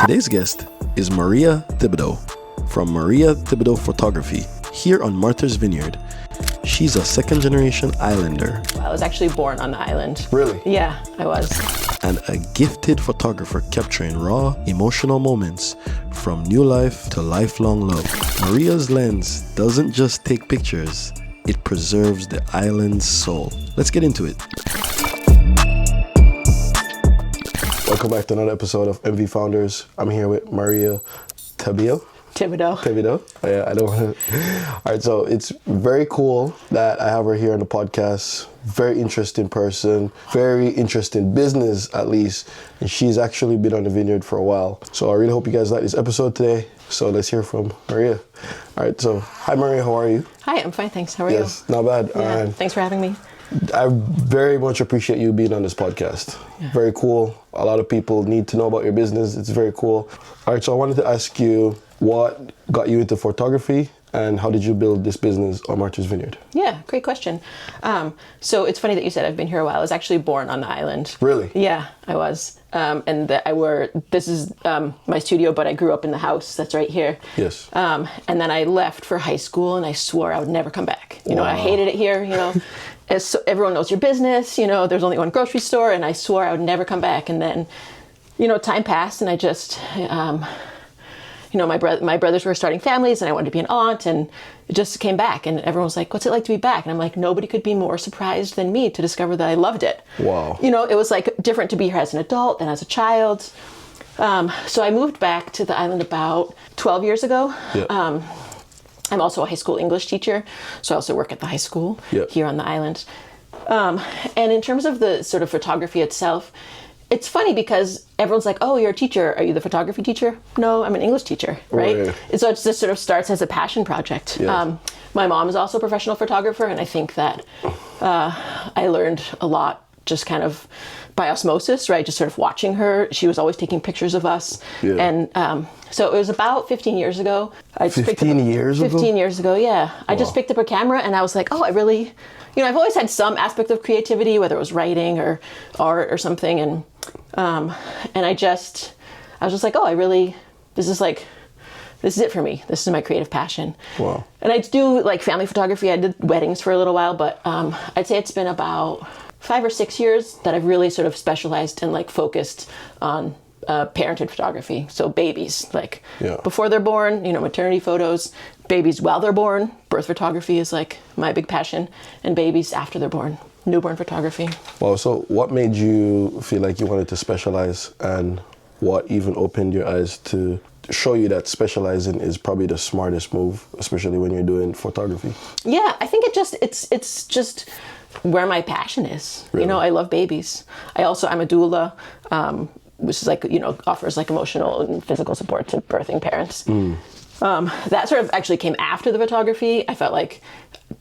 Today's guest is Maria Thibodeau from Maria Thibodeau Photography here on Martha's Vineyard. She's a second-generation islander. I was actually born on the island. Really? Yeah, I was. And a gifted photographer capturing raw, emotional moments from new life to lifelong love. Maria's lens doesn't just take pictures, it preserves the island's soul. Let's get into it. Welcome back to another episode of MVFounders. I'm here with Maria Thibodeau. Thibodeau. Oh, yeah, I don't want to. All right, so it's very cool that I have her here on the podcast. Very interesting person, very interesting business at least. And she's actually been on the Vineyard for a while. So I really hope you guys like this episode today. So let's hear from Maria. All right, so hi Maria, how are you? Hi, I'm fine, thanks. How are Yes, not bad. you? Thanks for having me. I very much appreciate you being on this podcast. Yeah. Very cool. A lot of people need to know about your business. It's very cool. All right, so I wanted to ask you, what got you into photography and how did you build this business on Martha's Vineyard? Yeah, great question. So it's funny that you said I've been here a while. I was actually born on the island. Really? Yeah, I was. This is my studio, but I grew up in the house that's right here. Yes. And then I left for high school and I swore I would never come back. You know, Wow. I hated it here, everyone knows your business, there's only one grocery store, and I swore I would never come back. And then, time passed and I just, my brothers were starting families and I wanted to be an aunt, and it just came back and everyone was like, what's it like to be back? And I'm like, nobody could be more surprised than me to discover that I loved it. Wow. It was like different to be here as an adult than as a child. So I moved back to the island about 12 years ago. Yeah. I'm also a high school English teacher, so I also work at the high school here on the island. And in terms of the sort of photography itself, it's funny because everyone's like, oh, you're a teacher. Are you the photography teacher? No, I'm an English teacher, right? Oh, yeah. And so it just sort of starts as a passion project. Yes. My mom is also a professional photographer, and I think that I learned a lot just kind of by osmosis, right? Just sort of watching her. She was always taking pictures of us. Yeah. And so it was about 15 years ago. 15 years ago? 15 years ago, yeah. Wow. I just picked up a camera and I was like, oh, I really, I've always had some aspect of creativity, whether it was writing or art or something. And I was just like, oh, this is it for me. This is my creative passion. Wow. And I do like family photography. I did weddings for a little while, but I'd say it's been about 5 or 6 years that I've really sort of specialized and like focused on parenthood photography. So babies, before they're born, maternity photos, babies while they're born, birth photography is like my big passion, and babies after they're born, newborn photography. Well, so what made you feel like you wanted to specialize, and what even opened your eyes to show you that specializing is probably the smartest move, especially when you're doing photography? Yeah, I think it's just where my passion is. Really? I love babies. I'm a doula, which is offers like emotional and physical support to birthing parents. That sort of actually came after the photography. I felt like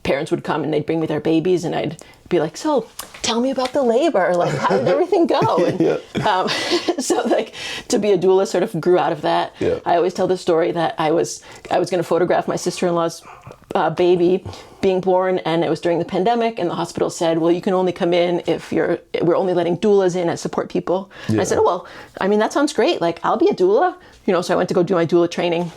parents would come and they'd bring me their babies and I'd be like, so tell me about the labor, like how did everything go? And, so to be a doula sort of grew out of that. Yeah. I always tell the story that I was going to photograph my sister-in-law's baby being born, and it was during the pandemic, and the hospital said, well, you can only come in if we're only letting doulas in as support people. Yeah. And I said, oh, well, that sounds great. Like, I'll be a doula. So I went to go do my doula training.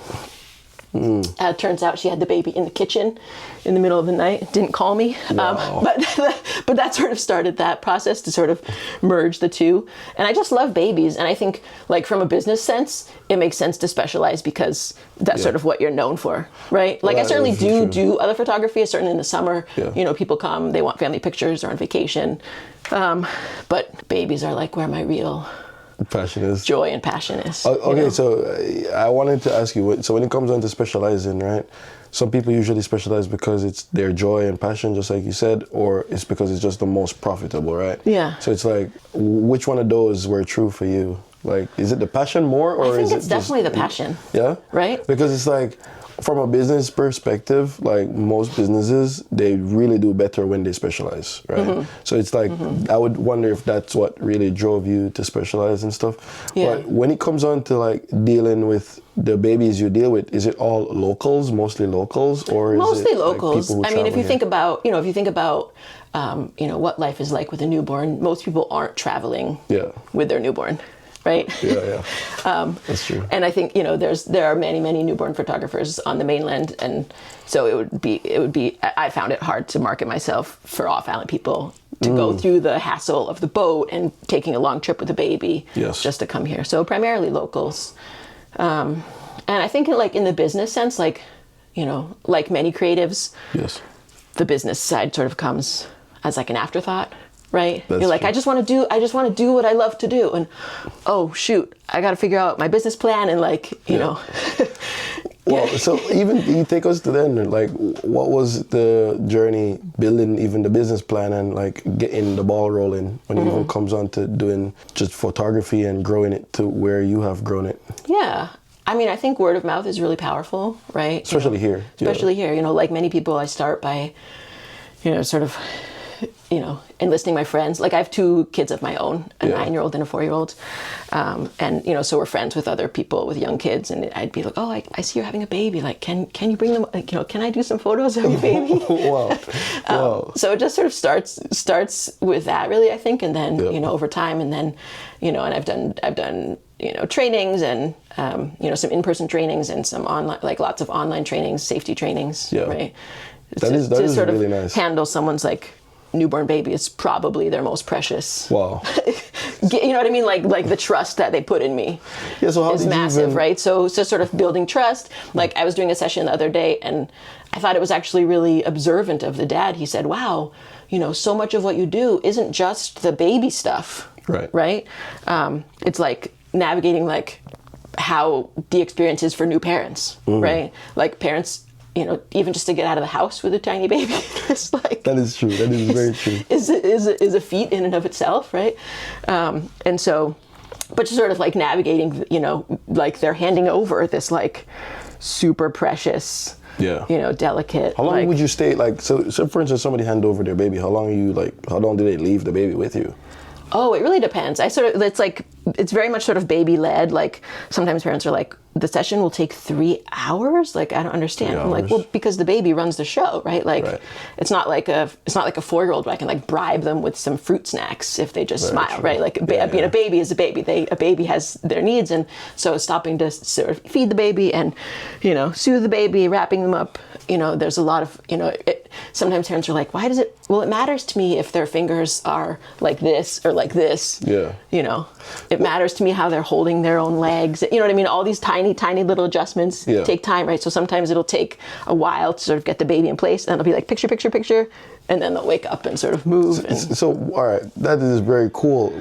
Turns out she had the baby in the kitchen in the middle of the night, didn't call me. Wow. But that sort of started that process to sort of merge the two. And I just love babies. And I think from a business sense, it makes sense to specialize because that's sort of what you're known for, right? Like, I certainly do other photography, certainly in the summer. Yeah. People come, they want family pictures, they're on vacation. But babies are like where my real passion is. Joy and passion is. Okay, so I wanted to ask you, so when it comes down to specializing, right? Some people usually specialize because it's their joy and passion, just like you said, or it's because it's just the most profitable, right? Yeah. So it's like, which one of those were true for you? Like, is it the passion more, or I think is it's it definitely just, the passion. Yeah? Right? Because it's like, from a business perspective, like most businesses, they really do better when they specialize, right? Mm-hmm. So it's like, I would wonder if that's what really drove you to specialize and stuff. Yeah. But when it comes on to like dealing with the babies you deal with, is it all locals, mostly locals, or is mostly it locals? Like, I mean, if you think about, what life is like with a newborn, most people aren't traveling with their newborn. right? Yeah. That's true. And I think, there are many newborn photographers on the mainland, and so it would be. I found it hard to market myself for off-island people to go through the hassle of the boat and taking a long trip with a baby, just to come here. So primarily locals, and I think in the business sense, like many creatives, the business side sort of comes as like an afterthought. Right? That's You're like, true. I just want to do what I love to do. And, oh, shoot, I got to figure out my business plan and Well, so even you take us to then, like, what was the journey building even the business plan and like getting the ball rolling when it even comes on to doing just photography and growing it to where you have grown it? Yeah. I mean, I think word of mouth is really powerful, right? Especially here. Especially here. Like many people, I start by, sort of, enlisting my friends. Like I have 2 kids of my own, a 9-year-old and a 4-year-old. And, so we're friends with other people with young kids. And I'd be like, oh, I see you're having a baby. Like, can you bring them, can I do some photos of your baby? Wow. So it just sort of starts with that really, I think. And then, over time and then, and I've done, trainings and, some in-person trainings and some online, like lots of online trainings, safety trainings, right? That is sort really of nice. handle someone's like newborn baby is probably their most precious. Wow. You know what I mean? Like the trust that they put in me So is massive, right? So sort of building trust. Like I was doing a session the other day and I thought it was actually really observant of the dad. He said, wow, so much of what you do isn't just the baby stuff, right? It's like navigating like how the experience is for new parents, right? Like parents, even just to get out of the house with a tiny baby, it's like that is true. That is very true. Is a feat in and of itself, right? And so, but just sort of like navigating, like they're handing over this like super precious, delicate. How long would you stay? Like, so for instance, somebody hand over their baby. How long do they leave the baby with you? Oh, it really depends. It's very much sort of baby led. Like sometimes parents are like, the session will take 3 hours. Like, I don't understand. I'm like, well, because the baby runs the show, right? Like it's not like a 4-year-old where I can like bribe them with some fruit snacks if they just smile, right? Like a baby is a baby. A baby has their needs. And so stopping to sort of feed the baby and, soothe the baby, wrapping them up, there's a lot of, sometimes parents are like, why does it, well, it matters to me if their fingers are like this or like this. It matters to me how they're holding their own legs. You know what I mean? All these tiny little adjustments take time, right? So sometimes it'll take a while to sort of get the baby in place, and it'll be like picture, and then they'll wake up and sort of move. So all right, that is very cool.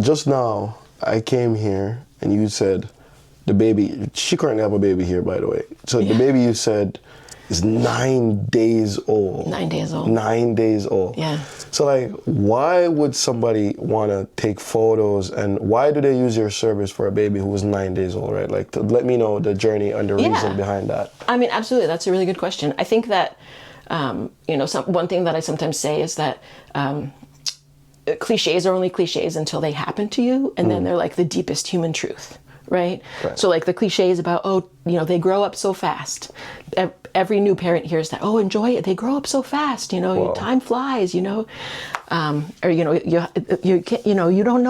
Just now, I came here and you said the baby, she currently have a baby here, by the way. So the baby you said is 9 days old. 9 days old. 9 days old. Yeah. So like, why would somebody want to take photos, and why do they use your service for a baby who was 9 days old, right? Like, to let me know the journey and the reason behind that. I mean, absolutely. That's a really good question. I think that, one thing that I sometimes say is that cliches are only cliches until they happen to you, and then they're like the deepest human truth. Right? So like the cliches about, they grow up so fast. Every new parent hears that, enjoy it. They grow up so fast, time flies, or, you don't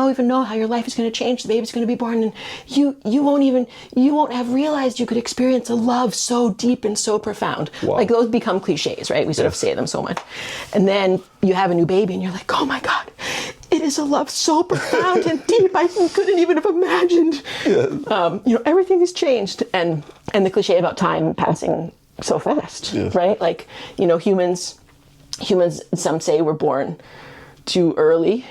even know how your life is going to change. The baby's going to be born and you won't have realized you could experience a love so deep and so profound. Like those become cliches, right? We sort of say them so much. And then you have a new baby and you're like, oh my God, it is a love so profound and deep. I couldn't even have imagined. Everything has changed. And the cliche about time passing so fast, right? Like, humans, some say we're born too early,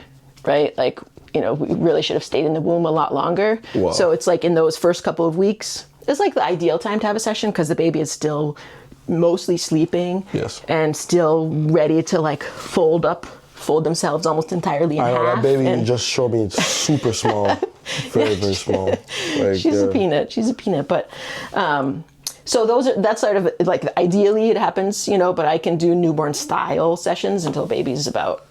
right? Like, we really should have stayed in the womb a lot longer. Wow. So it's like in those first couple of weeks, it's like the ideal time to have a session because the baby is still mostly sleeping and still ready to like fold themselves almost entirely in half. I know, that baby you just showed me, it's super small. Very small. Like, she's a peanut. But so that's sort of like ideally it happens, but I can do newborn style sessions until baby's about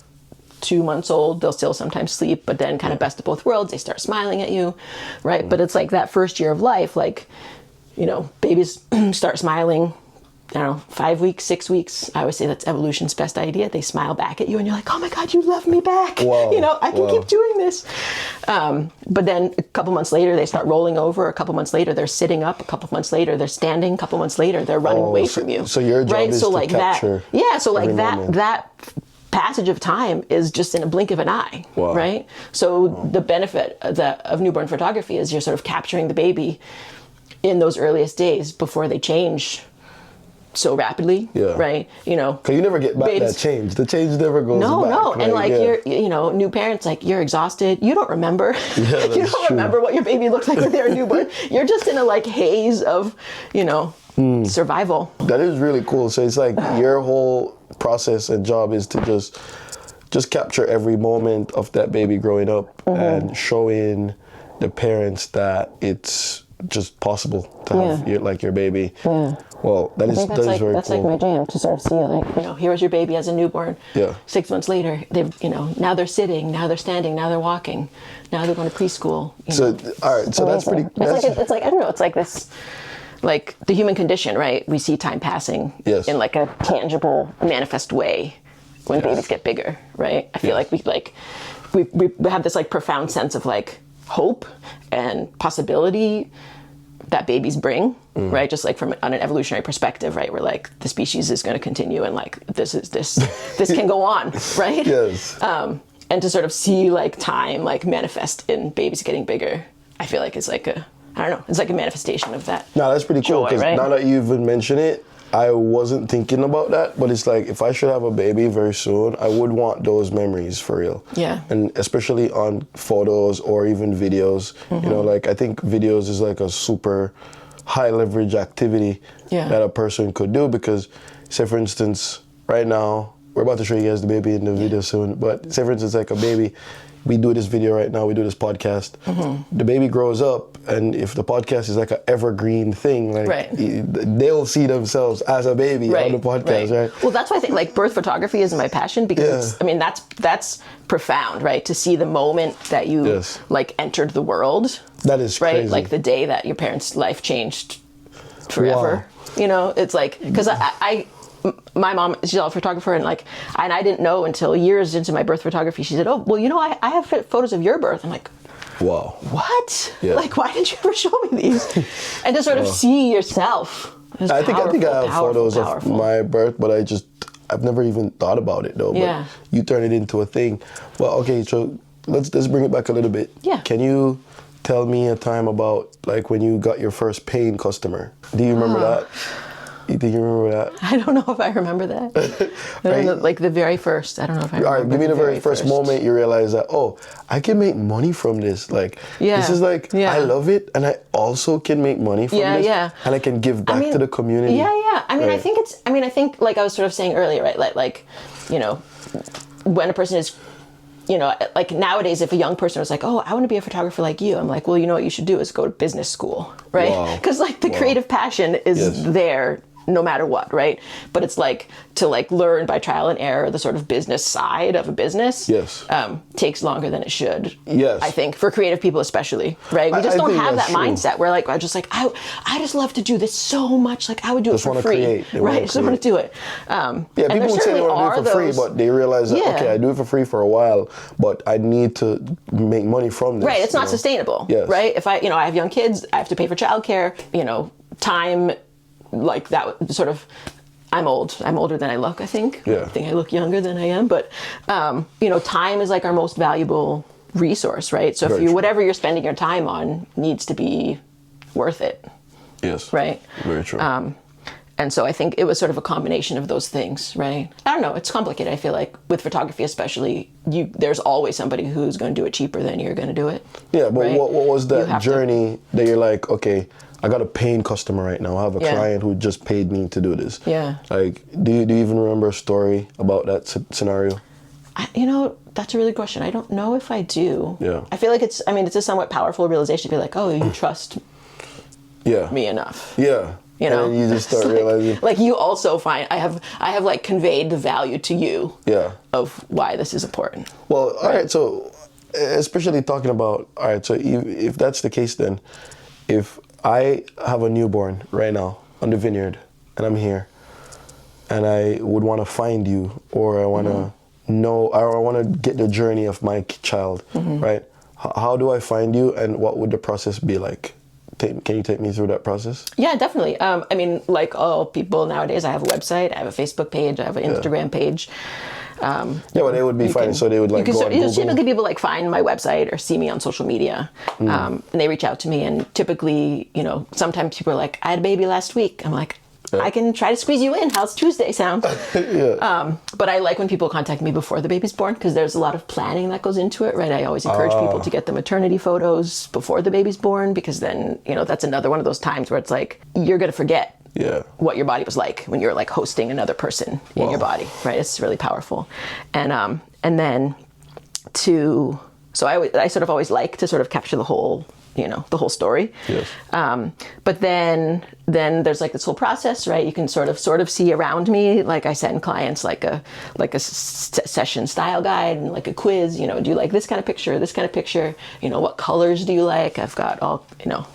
2 months old. They'll still sometimes sleep, but then kind of best of both worlds, they start smiling at you, right? But it's like that first year of life, like, babies start smiling I don't know, 5 weeks, 6 weeks, I always say that's evolution's best idea. They smile back at you and you're like, oh my God, you love me back. Wow. You know, I can keep doing this. But then a couple months later, they start rolling over. A couple months later, they're sitting up. A couple months later, they're standing. A couple months later, they're running away from you. So your job is to capture that passage of time is just in a blink of an eye, right? So the benefit of newborn photography is you're sort of capturing the baby in those earliest days before they change so rapidly, right? You know, because you never get back that change. The change never goes back. No, and like you're, you know, new parents, like you're exhausted. You don't remember. You don't remember what your baby looked like when they were newborn. You're just in a like haze of, you know, survival. That is really cool. So it's like your whole process and job is to just capture every moment of that baby growing up and showing the parents that it's just possible to have your baby. Well, that is very cool. That's like my jam, to sort of see, like, you know, here was your baby as a newborn. 6 months later, they've, you know, now they're sitting, now they're standing, now they're walking, now they're going to preschool. So, all right, so that's pretty. It's like I don't know, it's like this, like the human condition, right? We see time passing in like a tangible, manifest way when babies get bigger, right? I feel like we have this like profound sense of like hope and possibility that babies bring, right? Just like from on an evolutionary perspective, right? We're like, the species is going to continue, and like this can go on, right? Yes. And to sort of see like time like manifest in babies getting bigger, I feel like it's like I don't know, it's like a manifestation of that. No, that's pretty cool, because now that you've mentioned it, I wasn't thinking about that, but it's like, if I should have a baby very soon, I would want those memories for real. Yeah. And especially on photos or even videos, you know, like I think videos is like a super high leverage activity that a person could do, because say for instance, right now, we're about to show you guys the baby in the video soon, but say for instance, like a baby, we do this video right now, we do this podcast, the baby grows up, and if the podcast is like an evergreen thing, like they'll see themselves as a baby on the podcast, right? Well, that's why I think like birth photography is my passion, because it's, I mean, that's profound, right? To see the moment that you like entered the world. That is crazy. Like the day that your parents' life changed forever. You know, it's like, because my mom, she's a photographer, and I didn't know until years into my birth photography. She said, "Oh, well, you know, I have photos of your birth." I'm like, "Wow, what? Like, why didn't you ever show me these?" And to sort of see yourself. I think I have photos of my birth, but I've never even thought about it though. But you turn it into a thing. Well, okay, so let's bring it back a little bit. Yeah. Can you tell me a time about like when you got your first paying customer? Do you remember that? You think you remember that? I don't know if I remember that. I don't know, like the very first. I don't know if I remember. All right, give me the very first moment you realize that, oh, I can make money from this. Like, this is like, I love it, and I also can make money from this. And I can give back to the community. I mean, I think like I was sort of saying earlier, right? Like, you know, when a person is, you know, like nowadays, if a young person was like, "Oh, I want to be a photographer like you," I'm like, "Well, you know what you should do is go to business school," right? Because like the creative passion is there no matter what, right? But it's like to like learn by trial and error the sort of business side of a business takes longer than it should. I think for creative people especially, right? We just don't have that mindset. We're like, I just love to do this so much. Like I would do it for free, right? Just want to do it. People would say they want to do it for free, but they realize that okay, I do it for free for a while, but I need to make money from this. Right? It's not sustainable, right? If I have young kids, I have to pay for childcare. You know, time. Like that sort of, I'm older than I look, I think. I think I look younger than I am, but you know, time is like our most valuable resource, right? So if whatever you're spending your time on needs to be worth it. Yes. Right? Very true. And so I think it was sort of a combination of those things, right? I don't know, it's complicated. I feel like with photography especially, there's always somebody who's going to do it cheaper than you're going to do it. Yeah, but what was that journey that you're like, okay, I got a paying customer right now. I have a client who just paid me to do this. Yeah. Like, do you even remember a story about that scenario? You know, that's a really good question. I don't know if I do. Yeah. I feel like it's a somewhat powerful realization to be like, oh, you trust me enough. Yeah. You know, and then you just start realizing. Like you also find, I have like conveyed the value to you of why this is important. Well, all right. So, especially talking about, all right, so if that's the case then, if I have a newborn right now on the Vineyard and I'm here, and I would want to find you, or I want to know, or I want to get the journey of my child, right? How do I find you, and what would the process be like? Can you take me through that process? Yeah, definitely. I mean, like all people nowadays, I have a website, I have a Facebook page, I have an Instagram page. Yeah, well, they would be fine. So they would like go on Google. Typically, people like find my website or see me on social media, and they reach out to me. And typically, you know, sometimes people are like, "I had a baby last week." I'm like, I can try to squeeze you in. How's Tuesday sound? But I like when people contact me before the baby's born, because there's a lot of planning that goes into it, right? I always encourage people to get the maternity photos before the baby's born, because then, you know, that's another one of those times where it's like, you're going to forget what your body was like when you're like hosting another person in your body, right? It's really powerful. And then so I sort of always like to sort of capture the whole, you know, the whole story. Yes. But then there's like this whole process, right? You can sort of see around me. Like I send clients like a session style guide and like a quiz. You know, do you like this kind of picture? This kind of picture? You know, what colors do you like? I've got all, you know,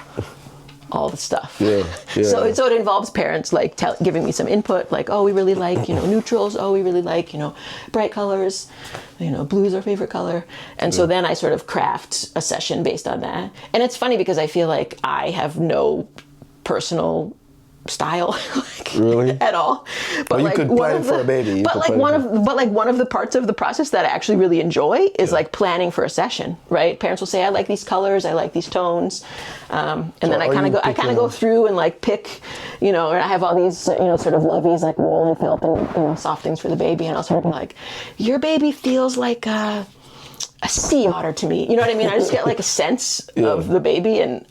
all the stuff. So it involves parents like giving me some input, like, oh, we really like, you know, neutrals. Oh, we really like, you know, bright colors. You know, blue's our favorite color. And so then I sort of craft a session based on that. And it's funny because I feel like I have no personal style at all. But you could plan for a baby. But one of the parts of the process that I actually really enjoy is like planning for a session, right? Parents will say, I like these colors, I like these tones. And then I kind of go through and like pick, you know, and I have all these, you know, sort of loveys like wool and felt and, you know, soft things for the baby. And I'll sort of be like, your baby feels like a sea otter to me. You know what I mean? I just get like a sense of the baby. And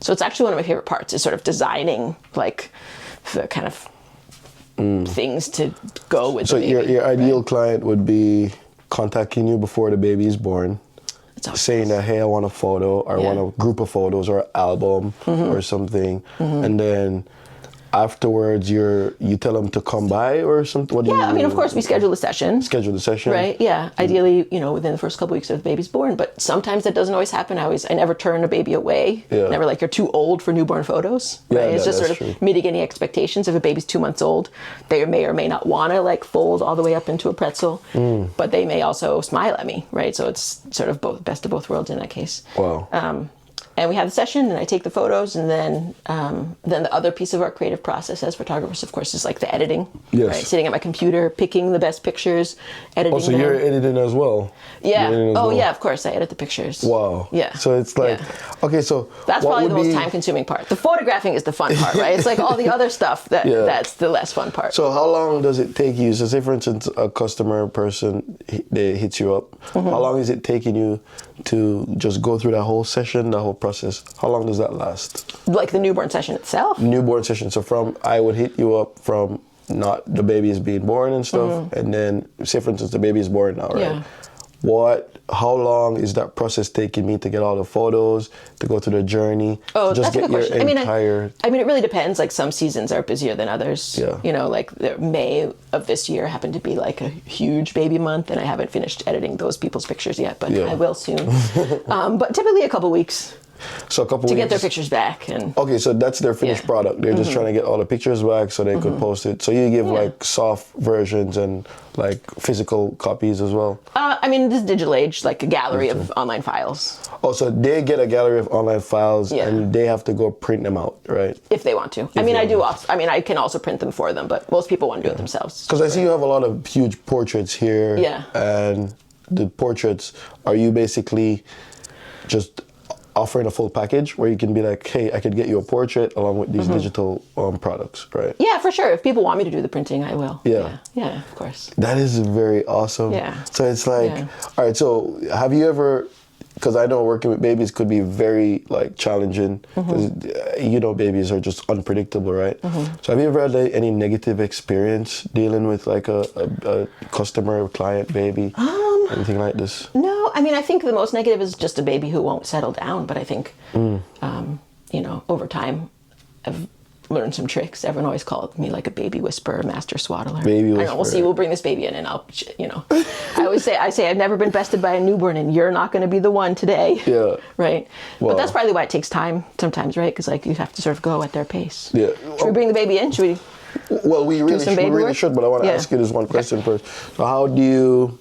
so it's actually one of my favorite parts, is sort of designing like the kind of things to go with the baby. So your ideal client would be contacting you before the baby is born, saying that, hey, I want a photo, or I want a group of photos or an album or something. And then afterwards you tell them to come by or something? What do you I mean, of course, we schedule a session. Right, yeah. Ideally, you know, within the first couple weeks of the baby's born. But sometimes that doesn't always happen. I never turn a baby away. Never like, you're too old for newborn photos. Right? It's just sort of mitigating expectations. If a baby's 2 months old, they may or may not want to like fold all the way up into a pretzel. But they may also smile at me, right? So it's sort of best of both worlds in that case. Wow. And we have the session, and I take the photos, and then the other piece of our creative process as photographers, of course, is like the editing. Yes. Right? Sitting at my computer, picking the best pictures, editing them. So you're editing as well? Yeah. Yeah, of course, I edit the pictures. Wow. Yeah. So it's like, okay, so that's probably the most time-consuming part. The photographing is the fun part, right? It's like all the other stuff that's the less fun part. So how long does it take you? So say, for instance, a customer person, they hits you up. How long is it taking you to just go through that whole session, the whole process? How long does that last? Like the newborn session itself? Newborn session. So I would hit you up from not the baby is being born and stuff, and then say, for instance, the baby is born now, right? How long is that process taking me to get all the photos, to go through the journey? Oh, just that's a good question. I mean, it really depends. Like some seasons are busier than others. Yeah. You know, like May of this year happened to be like a huge baby month, and I haven't finished editing those people's pictures yet, but I will soon. But typically a couple weeks. So a couple weeks. To get their pictures back. Okay, so that's their finished product. They're just trying to get all the pictures back so they could post it. So you give like soft versions and like physical copies as well? I mean, this digital age, like a gallery of online files. Oh, so they get a gallery of online files and they have to go print them out, right? If they want to. I can also print them for them, but most people want to do it themselves. Because I see you have a lot of huge portraits here. Yeah. And the portraits, are you basically just offering a full package where you can be like, hey, I could get you a portrait along with these digital products, right? Yeah, for sure. If people want me to do the printing, I will. Yeah, of course. That is very awesome. Yeah. So it's like, all right, so have you ever, because I know working with babies could be very like challenging, because babies are just unpredictable, right? So have you ever had any negative experience dealing with like a customer, client, baby? Anything like this? No, I mean, I think the most negative is just a baby who won't settle down. But I think, over time, I've learned some tricks. Everyone always called me like a baby whisperer, master swaddler. Baby whisperer. I know, we'll see. We'll bring this baby in, and I'll. I say I've never been bested by a newborn, and you're not going to be the one today. Yeah. Right. Wow. But that's probably why it takes time sometimes, right? Because like you have to sort of go at their pace. Yeah. Should we bring the baby in? Should we? Well, we really work? should, but I want to Yeah. ask you this one question first. So how do you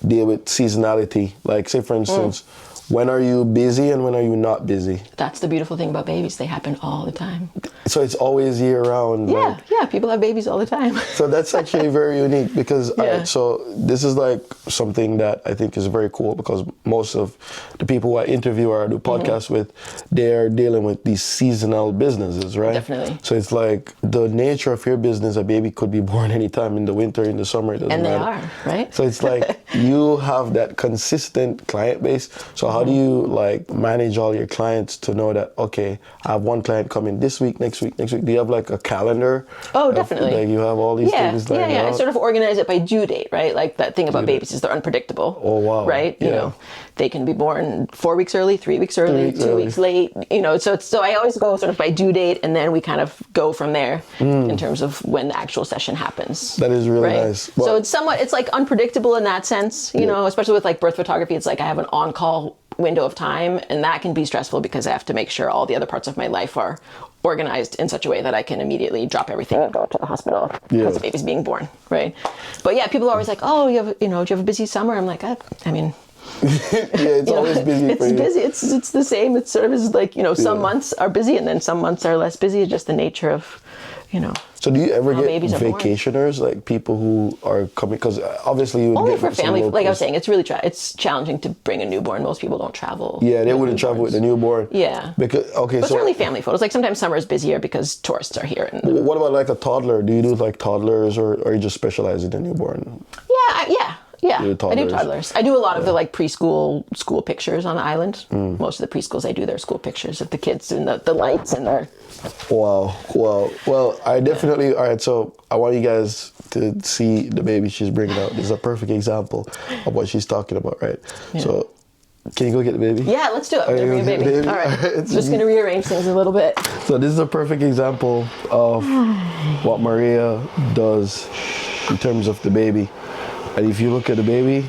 deal with seasonality? Like, say, for instance, when are you busy and when are you not busy? That's the beautiful thing about babies. They happen all the time. So it's always year round. Yeah, yeah. People have babies all the time. So that's actually very unique because, Yeah. so this is like something that I think is very cool because most of the people who I interview or I do podcasts with, they're dealing with these seasonal businesses, right? Definitely. So it's like the nature of your business, a baby could be born anytime in the winter, in the summer, it doesn't And they matter. are, right? So it's like you have that consistent client base. So how do you like manage all your clients to know that, okay, I have one client coming this week, next week, next week? Do you have like a calendar? Oh, definitely. Like you have all these things lined I out? sort of organize it by due date, right? Like that thing about babies is they're unpredictable. Oh, wow. Right? You Yeah. know, they can be born 4 weeks early, 3 weeks early, 2 weeks late. You know, so I always go sort of by due date, and then we kind of go from there in terms of when the actual session happens. That is really right? nice. So it's like unpredictable in that sense, you know, especially with like birth photography. It's like I have an on-call window of time, and that can be stressful because I have to make sure all the other parts of my life are organized in such a way that I can immediately drop everything and go to the hospital because the baby's being born, right? But yeah, people are always like, oh, do you have a busy summer? I'm like, I mean, Yeah, it's always busy it's for you. busy. It's the same. It's sort of is like, some months are busy and then some months are less busy. It's just the nature of, So do you ever how get babies are born. vacationers, like people who are coming? Because obviously you would Only get for some family. Like I was locals. saying, it's really it's challenging to bring a newborn. Most people don't travel. Yeah, they with wouldn't travel with the newborn. Yeah. Because okay, But so certainly family photos. Like sometimes summer is busier because tourists are here. And what about like a toddler? Do you do like toddlers, or you just specialize in the newborn? Yeah, You do I do toddlers. toddlers. I do a lot of the like school pictures on the island. Most of the preschools I do their school pictures of the kids and the lights and their. Wow. Well, I definitely. All right, so I want you guys to see the baby she's bringing out. This is a perfect example of what she's talking about, right? Yeah. So, can you go get the baby? Yeah, let's do it. I'm Okay, gonna bring a get the baby. baby. All right, Alright, just gonna rearrange things a little bit. So this is a perfect example of what Maria does in terms of the baby. And if you look at the baby,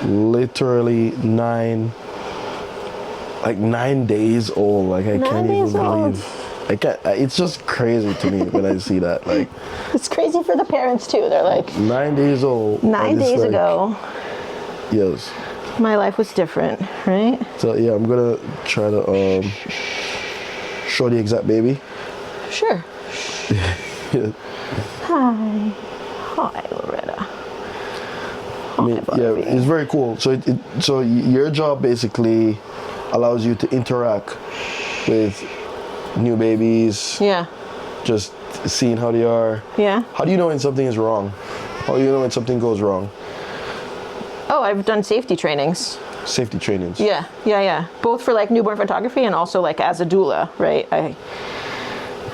literally 9 days old. Like I 9 can't even days old. believe. I can't. It's just crazy to me when I see that. Like It's crazy for the parents too. They're like, 9 days old. 9 and it's days like- ago, Yes. my life was different, right? So yeah, I'm gonna try to show the exact baby. Sure. Yeah. Hi, Loretta. I mean, yeah, it's very cool. So so your job basically allows you to interact with new babies, Yeah. just seeing how they are. Yeah. How do you know when something is wrong? How do you know when something goes wrong? Oh, I've done safety trainings. Safety trainings. Yeah. Both for like newborn photography and also like as a doula, right? I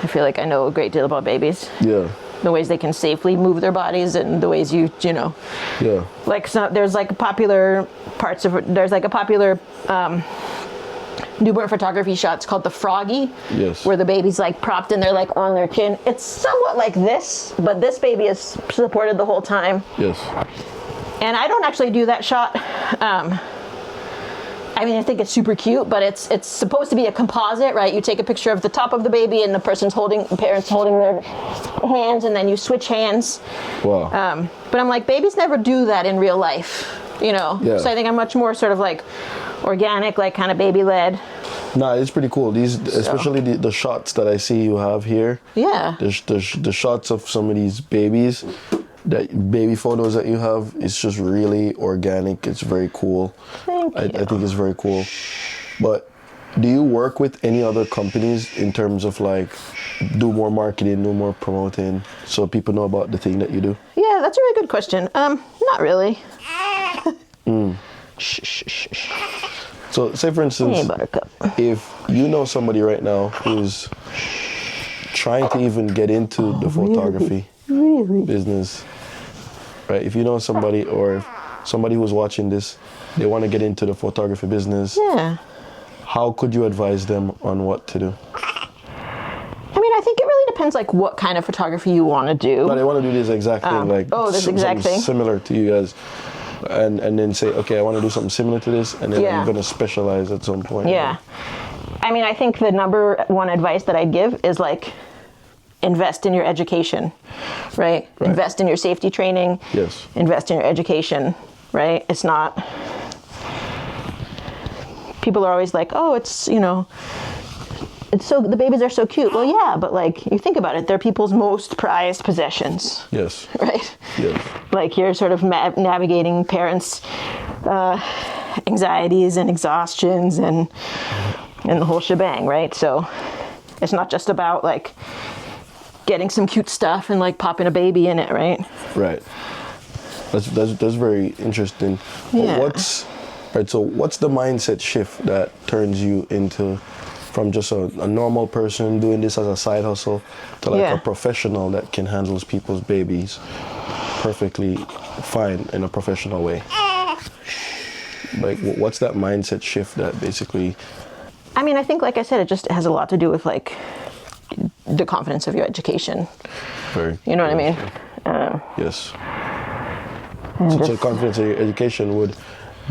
feel like I know a great deal about babies. Yeah. The ways they can safely move their bodies and the ways you know. Yeah. Like there's like popular newborn photography shots called the froggy. Yes. Where the baby's like propped and they're like on their chin. It's somewhat like this, but this baby is supported the whole time. Yes. And I don't actually do that shot. I mean, I think it's super cute, but it's supposed to be a composite, right? You take a picture of the top of the baby and the parents holding their hands, and then you switch hands. Wow. But I'm like, babies never do that in real life, Yeah. So I think I'm much more sort of like organic, like kind of baby led. Nah, it's pretty cool. These, especially the shots that I see you have here. Yeah. The shots of some of these babies, that baby photos that you have, it's just really organic. It's very cool. Thank you. I think it's very cool. But do you work with any other companies in terms of like do more marketing, do more promoting, so people know about the thing that you do? Yeah, that's a really good question. Not really. Shh. So say for instance, Hey, Buttercup. if you know somebody right now who's trying to even get into the photography business, right? If you know somebody, or if somebody who's watching this, they want to get into the photography business, Yeah. how could you advise them on what to do? I mean, I think it really depends, like, what kind of photography you want to do. No, they want to do this exact thing, like this exact something thing. similar to you guys, and then say, okay, I want to do something similar to this, and then Yeah. I'm going to specialize at some point. Yeah. I mean, I think the number one advice that I'd give is, like, invest in your education, right? Invest in your safety training. Yes. Invest in your education, right? It's not, people are always like, oh, it's, you know, it's so, the babies are so cute. Well, yeah, but like, you think about it, they're people's most prized possessions. Yes. Right? Yes. Like, you're sort of navigating parents' anxieties and exhaustions and the whole shebang, right? So it's not just about like getting some cute stuff and like popping a baby in it, right? Right. That's very interesting. Yeah. What's the mindset shift that turns you into from just a normal person doing this as a side hustle to like a professional that can handle people's babies perfectly fine in a professional way? Like, what's that mindset shift that basically... I mean, I think, like I said, it just has a lot to do with like the confidence of your education. You know what I mean? Yes. So confidence in your education would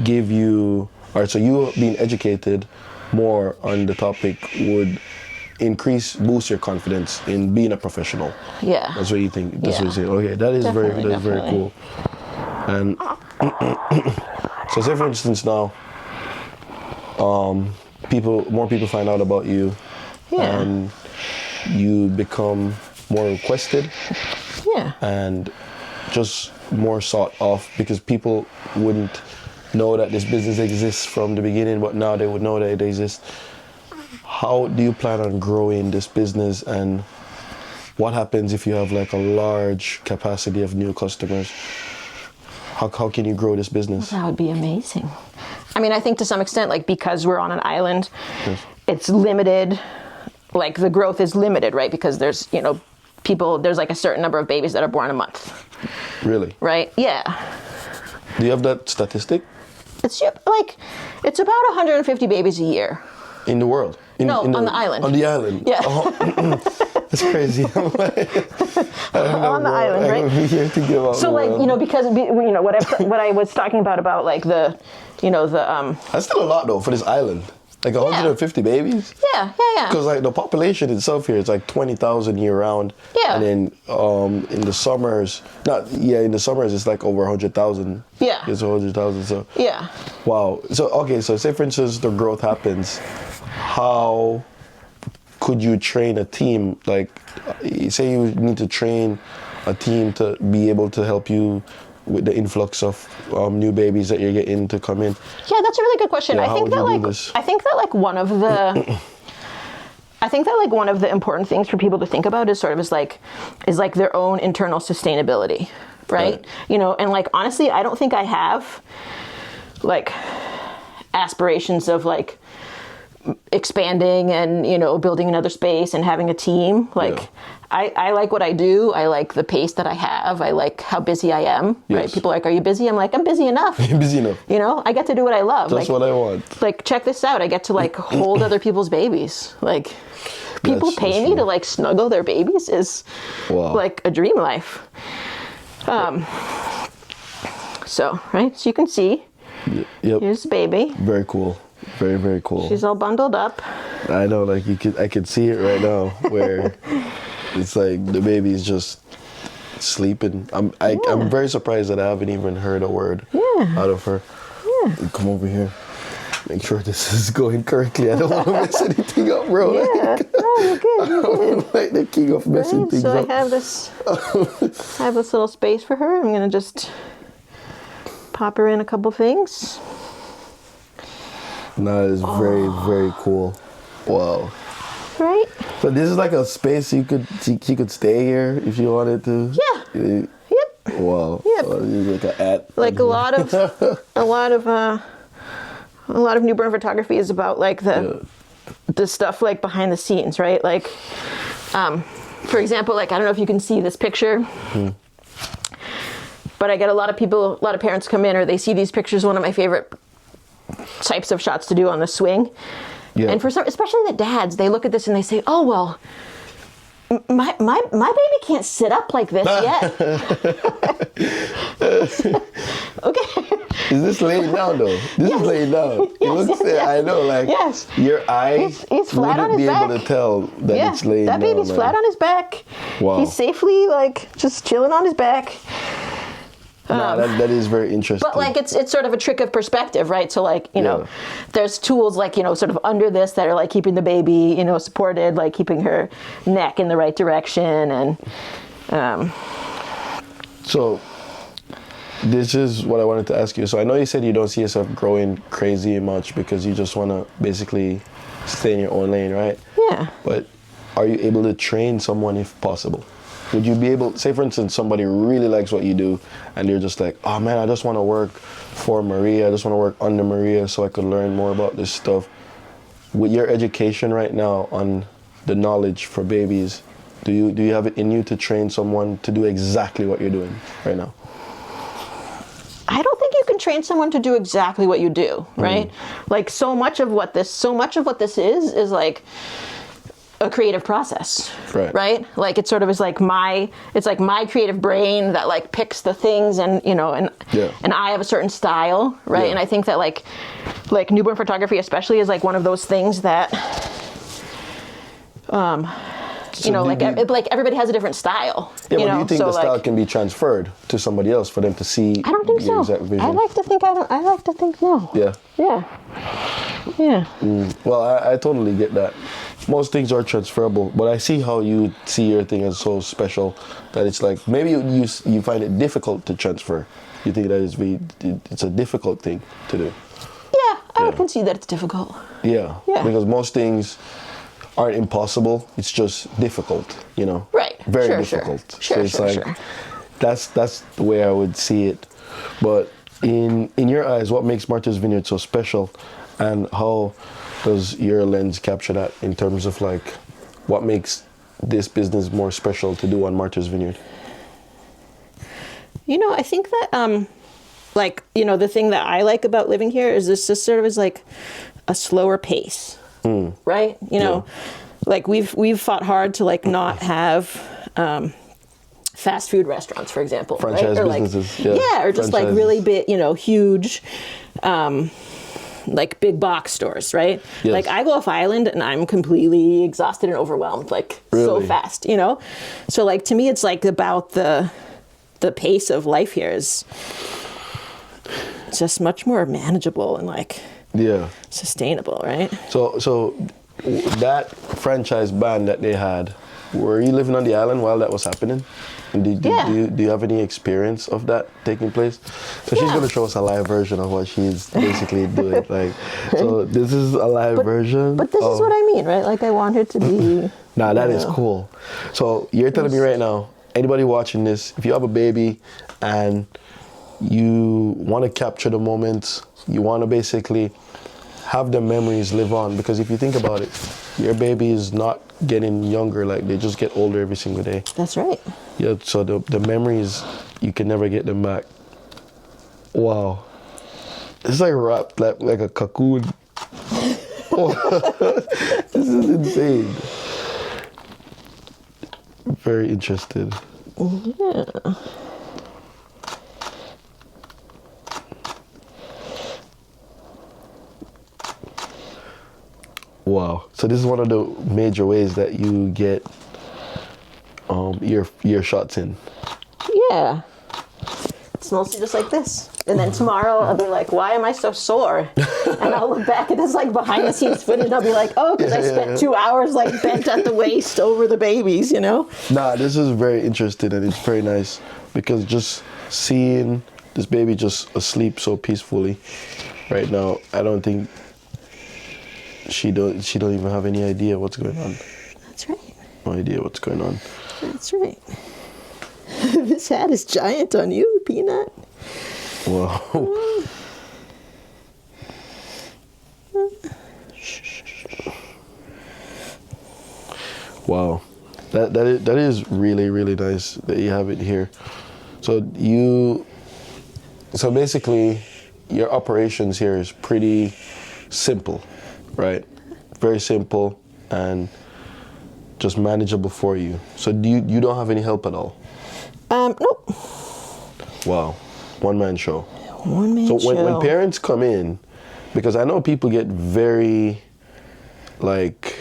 give you... All right, so you being educated more on the topic would boost your confidence in being a professional. Yeah. That's what you think. That's what you say. Okay, that is very cool. And so say for instance now, more people find out about you, and you become more requested, and just more sought of, because people wouldn't know that this business exists from the beginning, but now they would know that it exists. How do you plan on growing this business, and what happens if you have like a large capacity of new customers? How can you grow this business? That would be amazing. I mean, I think to some extent, like, because we're on an island, it's limited. Like, the growth is limited, right? Because there's, you know, there's like a certain number of babies that are born a month. Really? Right? Yeah. Do you have that statistic? It's like, it's about 150 babies a year. In the world? On the island. On the island? Yeah. Oh, that's crazy. On the island, right? Here thinking about so, like, you know, because, you know, what I was talking about, like, the, you know, the... That's still a lot, though, for this island. Like 150 babies? Yeah. Because, like, the population itself here is like 20,000 year-round. Yeah. And then in the summers... in the summers it's like over 100,000. Yeah. It's 100,000, so... Yeah. Wow. So, okay, so say, for instance, the growth happens. How could you train a team? Like, say you need to train a team to be able to help you with the influx of new babies that you're getting to come in. Yeah, that's a really good question. Yeah, I think that one of the important things for people to think about is their own internal sustainability, right? You know, and like, honestly, I don't think I have like aspirations of like expanding and, you know, building another space and having a team. Like, I like what I do. I like the pace that I have. I like how busy I am, right? People are like, are you busy? I'm like, I'm busy enough. You're busy enough. You know, I get to do what I love. That's like, what I want. Like, check this out. I get to like hold other people's babies. Like, people pay me to like snuggle their babies is like a dream life. So, right? So you can see, here's the baby. Very cool. Very, very cool. She's all bundled up. I know, like I could see it right now, where it's like the baby's just sleeping. I'm very surprised that I haven't even heard a word out of her. Yeah. Come over here. Make sure this is going correctly. I don't want to mess anything up, bro. Yeah. No, you're good. I'm like the king of messing things up. So I have this little space for her. I'm gonna just pop her in a couple things. That is very, very cool. Wow. Right? So this is like a space she could stay here if she wanted to. Yeah. Yep. Wow. Yep. Like an at. Like a lot of newborn photography is about like the stuff like behind the scenes, right? Like, for example, like, I don't know if you can see this picture, but I get a lot of parents come in, or they see these pictures. One of my favorite types of shots to do on the swing. Yeah. And for some, especially the dads, they look at this and they say, "Oh, well, my baby can't sit up like this yet." Okay. Is this laying down though? This is laying down. It looks. I know, like your eye he's flat on wouldn't his be back. able to tell that it's laying down. That baby's flat on his back. Wow. He's safely like just chilling on his back. That is very interesting. But like it's sort of a trick of perspective, right? So like, you know, there's tools like, you know, sort of under this that are like keeping the baby, you know, supported, like keeping her neck in the right direction. And so this is what I wanted to ask you. So I know you said you don't see yourself growing crazy much because you just want to basically stay in your own lane, right? Yeah. But are you able to train someone if possible? Would you be able, say for instance, somebody really likes what you do and you're just like, oh man, I just want to work for Maria. I just want to work under Maria so I could learn more about this stuff. With your education right now on the knowledge for babies, do you have it in you to train someone to do exactly what you're doing right now? I don't think you can train someone to do exactly what you do, right? Like so much of what this is like a creative process, right? Like it sort of is like my creative brain that like picks the things, and you know, and I have a certain style, right? And I think that like newborn photography especially is like one of those things that you know, like everybody has a different style. Yeah, you but know? do you think the style can be transferred to somebody else for them to see? I don't think so. Exact vision? I like to think no. Yeah. Well, I totally get that. Most things are transferable, but I see how you see your thing as so special that it's like maybe you find it difficult to transfer. You think that it's a difficult thing to do. Yeah, I would concede that it's difficult. Yeah, because most things aren't impossible. It's just difficult, you know. Right. Very difficult. Sure. That's the way I would see it. But in your eyes, what makes Martha's Vineyard so special, and how does your lens capture that in terms of like what makes this business more special to do on Martha's Vineyard? You know, I think that like, you know, the thing that I like about living here is this just sort of is like a slower pace. Right? You know, like we've fought hard to like not have fast food restaurants, for example. Franchise right? Or businesses. Like, or just like really big, you know, huge like big box stores, right? Yes. Like I go off island and I'm completely exhausted and overwhelmed, like so fast, you know? So like to me it's like about the pace of life here is just much more manageable and like sustainable, right? So that franchise band that they had, were you living on the island while that was happening? And do you have any experience of that taking place? So she's going to show us a live version of what she's basically doing. Like, so this is a live version. But this is what I mean, right? Like I want her to be. Nah, that is cool. So you're telling me right now, anybody watching this, if you have a baby and you want to capture the moments, you want to basically have the memories live on, because if you think about it, your baby is not getting younger, like they just get older every single day. That's right. Yeah, so the memories, you can never get them back. Wow. It's like wrapped like a cocoon. This is insane. Very interested. Yeah. Wow. So this is one of the major ways that you get your shots in. Yeah. It's mostly just like this. And then tomorrow I'll be like, why am I so sore? And I'll look back at this like behind the scenes footage and I'll be like, oh, because I spent 2 hours like bent at the waist over the babies, you know? Nah, this is very interesting and it's very nice, because just seeing this baby just asleep so peacefully right now, I don't think she don't even have any idea what's going on. That's right. No idea what's going on. That's right. This hat is giant on you, Peanut. Wow. Wow. That is really, really nice that you have it here. So basically your operations here is pretty simple, right? Very simple and just manageable for you. So you don't have any help at all? Nope. Wow. One man show. Cornmeal So when parents come in, because I know people get very, like,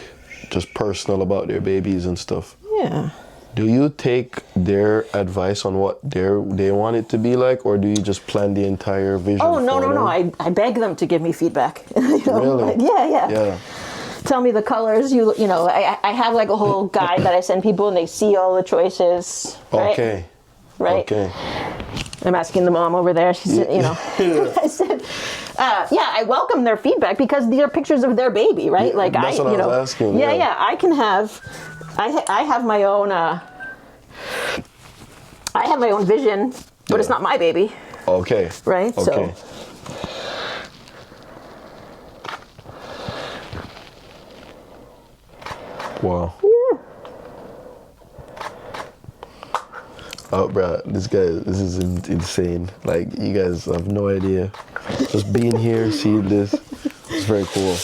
just personal about their babies and stuff. Yeah. Do you take their advice on what they want it to be like, or do you just plan the entire vision? Oh, no, for no, them? no. I beg them to give me feedback. You know, Really? like, yeah. Yeah. Tell me the colors. You know, I have like a whole guide that I send people, and they see all the choices. Right? Okay. Right. Okay. I'm asking the mom over there. She said, you know, I said, yeah, I welcome their feedback because these are pictures of their baby, right? Yeah, like that's what I was asking. Yeah. I can have, I have my own, I have my own vision, but it's not my baby. Okay. Right. Okay. So. Wow. Yeah. Oh, bro, this is insane. Like, you guys have no idea. Just being here, seeing this, it's very cool.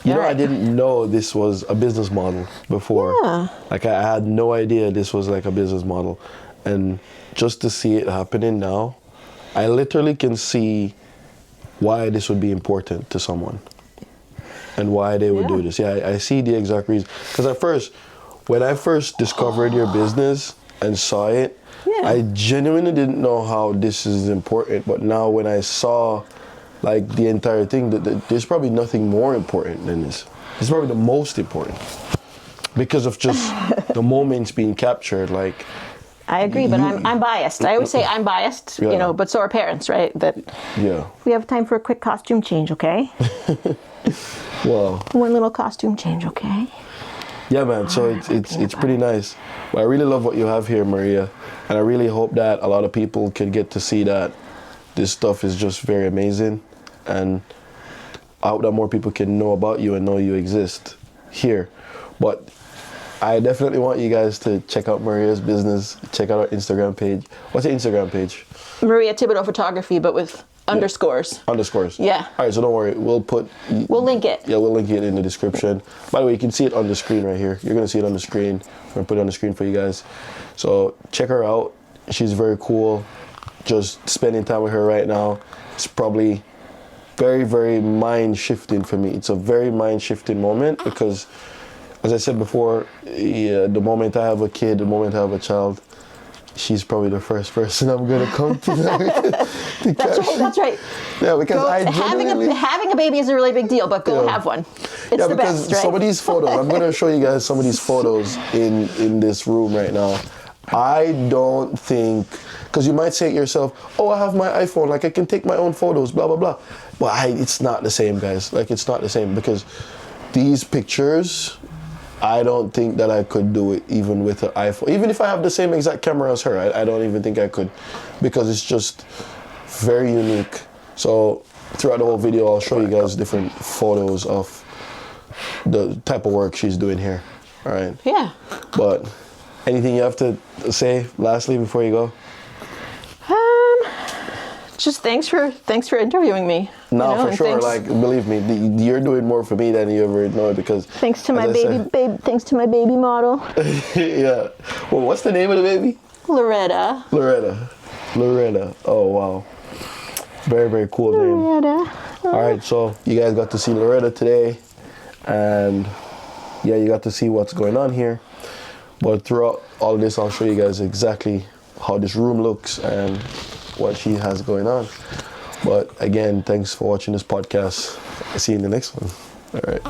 You know, I didn't know this was a business model before. Yeah. Like, I had no idea this was like a business model. And just to see it happening now, I literally can see why this would be important to someone and why they would do this. Yeah, I see the exact reason. Because at first, when I first discovered your business and saw it, I genuinely didn't know how this is important. But now when I saw like the entire thing, there's probably nothing more important than this. It's probably the most important because of just the moments being captured. Like, I agree, but I'm biased. I always say I'm biased, you know, but so are parents, right? That we have time for a quick costume change, okay? Wow. One little costume change, okay? Yeah, man. So it's pretty nice. But I really love what you have here, Maria, and I really hope that a lot of people can get to see that this stuff is just very amazing, and I hope that more people can know about you and know you exist here. But I definitely want you guys to check out Maria's business. Check out our Instagram page. What's your Instagram page? Maria Thibodeau Photography, but with underscores. Underscores. Yeah. All right, so don't worry. We'll link it. Yeah, we'll link it in the description. By the way, you can see it on the screen right here. You're going to see it on the screen. We're going to put it on the screen for you guys. So check her out. She's very cool. Just spending time with her right now. It's probably very, very mind-shifting for me. It's a very mind-shifting moment because, as I said before, the moment I have a kid, the moment I have a child, she's probably the first person I'm going to come to. That's right. Yeah, because having a baby is a really big deal, but go have one. It's the best, right? Some of these photos, I'm going to show you guys some of these photos in this room right now. I don't think, because you might say to yourself, oh, I have my iPhone, like I can take my own photos, blah, blah, blah. But it's not the same, guys. Like, it's not the same because these pictures, I don't think that I could do it even with an iPhone. Even if I have the same exact camera as her, I don't even think I could because it's just very unique. So throughout the whole video, I'll show you guys different photos of the type of work she's doing here. All right? Yeah. But anything you have to say lastly before you go? Just thanks for interviewing me. No, for sure. Like, believe me, you're doing more for me than you ever know because. Thanks to my thanks to my baby model. Yeah. Well, what's the name of the baby? Loretta. Oh wow. Very, very cool name. Loretta. All right, so you guys got to see Loretta today, and yeah, you got to see what's going on here. But throughout all of this, I'll show you guys exactly how this room looks and what she has going on. But again, thanks for watching this podcast. I'll see you in the next one. All right.